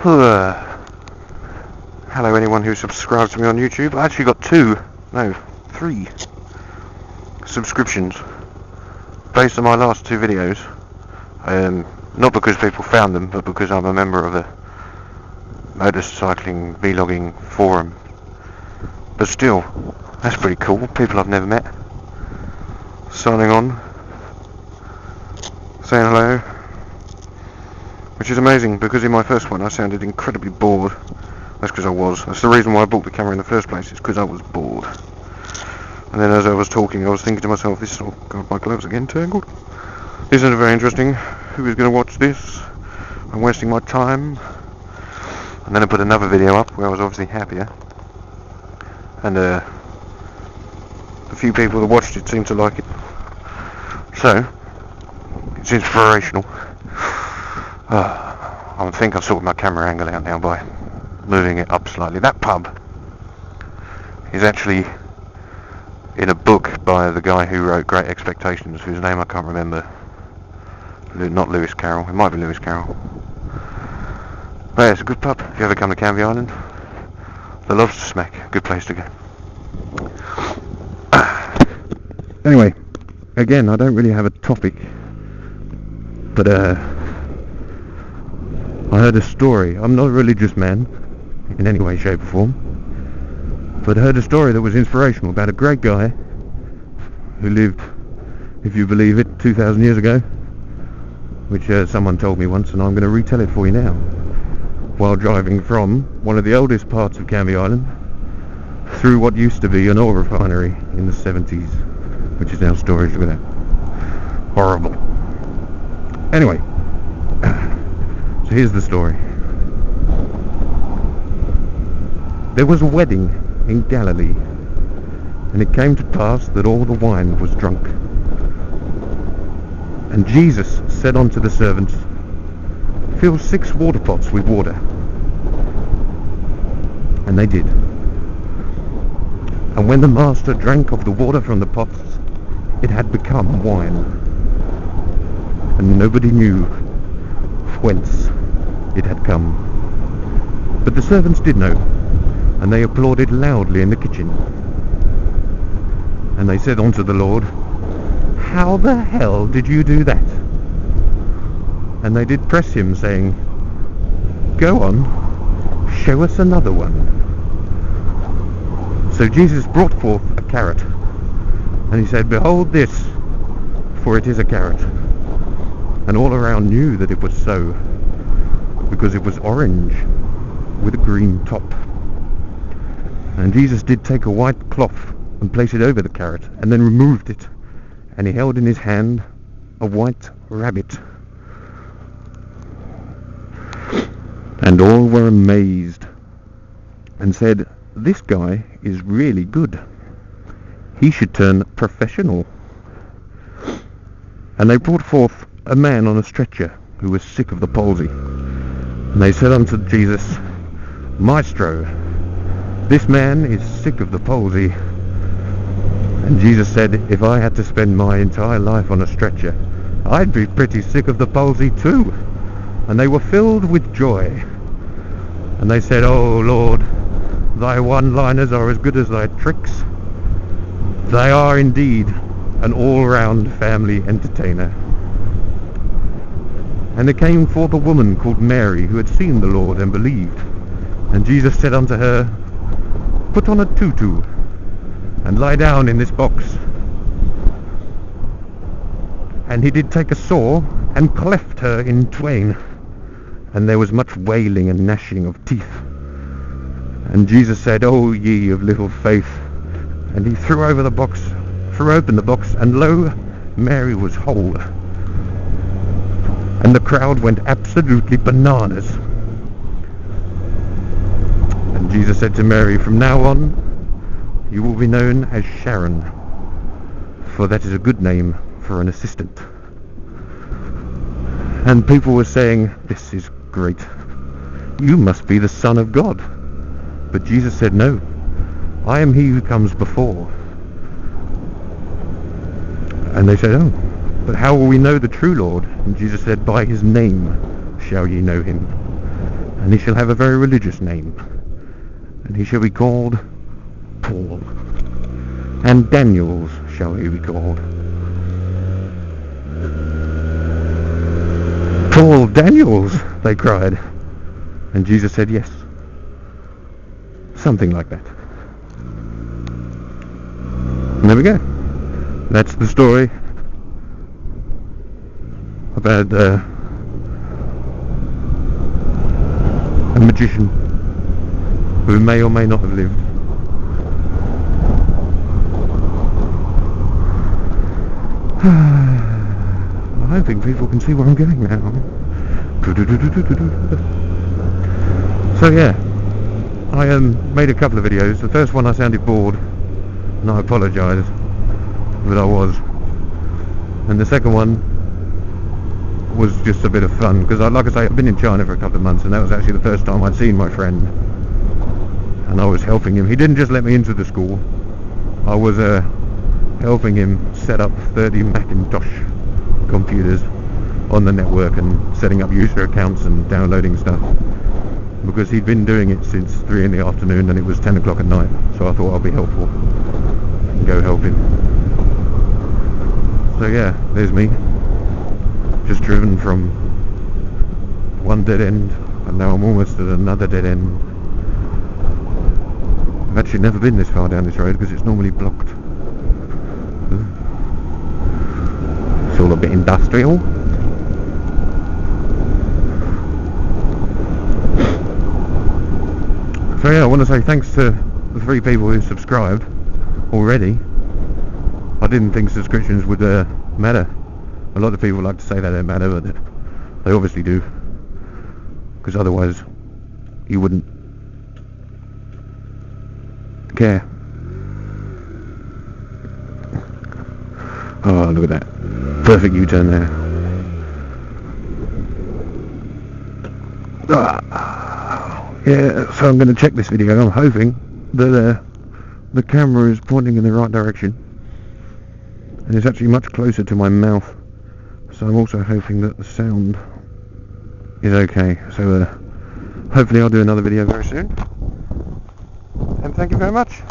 Hello anyone who subscribes to me on YouTube. I actually got three subscriptions based on my last two videos. Not because people found them, but because I'm a member of a motorcycling vlogging forum. But still, that's pretty cool. People I've never met signing on, saying hello, which is amazing because in my first one I sounded incredibly bored. That's because I was. That's the reason why I bought the camera in the first place. It's because I was bored. And then as I was talking, I was thinking to myself, God, my gloves are getting tangled. This isn't very interesting. Who is going to watch this? I'm wasting my time. And then I put another video up where I was obviously happier. And the few people that watched it seemed to like it. So, it's inspirational. I think I've sorted my camera angle out now by moving it up slightly. That pub is actually in a book by the guy who wrote Great Expectations, whose name I can't remember. Not Lewis Carroll. It might be Lewis Carroll. But yeah, it's a good pub. If you ever come to Canvey Island, the Lobster Smack, good place to go. Anyway, again, I don't really have a topic, but I heard a story. I'm not a religious man in any way, shape or form, but I heard a story that was inspirational about a great guy who lived, if you believe it, 2,000 years ago, which someone told me once, and I'm going to retell it for you now, while driving from one of the oldest parts of Canvey Island through what used to be an oil refinery in the 70s, which is now storage. Look at that. Horrible. Anyway, so here's the story. There was a wedding in Galilee, and it came to pass that all the wine was drunk. And Jesus said unto the servants, Fill 6 water pots with water. And they did. And when the master drank of the water from the pots, it had become wine. And nobody knew whence it had come. But the servants did know, and they applauded loudly in the kitchen. And they said unto the Lord, How the hell did you do that? And they did press him, saying, Go on, show us another one. So Jesus brought forth a carrot, and he said, Behold this, for it is a carrot. And all around knew that it was so, because it was orange with a green top. And Jesus did take a white cloth and place it over the carrot, and then removed it, and he held in his hand a white rabbit. And all were amazed, and said, This guy is really good. He should turn professional. And they brought forth a man on a stretcher who was sick of the palsy. And they said unto Jesus, Maestro, this man is sick of the palsy. And Jesus said, If I had to spend my entire life on a stretcher, I'd be pretty sick of the palsy too. And they were filled with joy. And they said, Oh Lord, thy one-liners are as good as thy tricks. They are indeed an all-round family entertainer. And there came forth a woman called Mary, who had seen the Lord and believed. And Jesus said unto her, Put on a tutu, and lie down in this box. And he did take a saw, and cleft her in twain. And there was much wailing and gnashing of teeth. And Jesus said, O ye of little faith. And he threw open the box, and lo, Mary was whole. And the crowd went absolutely bananas. And Jesus said to Mary, From now on, you will be known as Sharon, for that is a good name for an assistant. And people were saying, This is great. You must be the Son of God. But Jesus said, No, I am he who comes before. And they said, Oh, but how will we know the true Lord? And Jesus said, By his name shall ye know him. and he shall have a very religious name, and he shall be called Paul, and Daniels shall he be called. Paul Daniels, they cried, and Jesus said yes, something like that. And there we go. That's the story about a magician who may or may not have lived. I'm hoping people can see where I'm going now. So yeah, I made a couple of videos. The first one I sounded bored, and I apologise, but I was. And the second one was just a bit of fun, because like I say, I've been in China for a couple of months, and that was actually the first time I'd seen my friend, and I was helping him. He didn't just let me into the school, I was helping him set up 30 Macintosh computers on the network and setting up user accounts and downloading stuff, because he'd been doing it since 3 in the afternoon and it was 10 o'clock at night. So I thought I'd be helpful and go help him. So yeah, there's me, just driven from one dead end, and now I'm almost at another dead end. I've actually never been this far down this road because it's normally blocked. It's all a bit industrial. So yeah, I want to say thanks to the 3 people who subscribed already. I didn't think subscriptions would matter. A lot of people like to say that they matter, but they obviously do, because otherwise you wouldn't care. Oh, look at that. Perfect U-turn there. Yeah, so I'm going to check this video. I'm hoping that the camera is pointing in the right direction, and it's actually much closer to my mouth. So I'm also hoping that the sound is okay. So hopefully I'll do another video very soon. And thank you very much.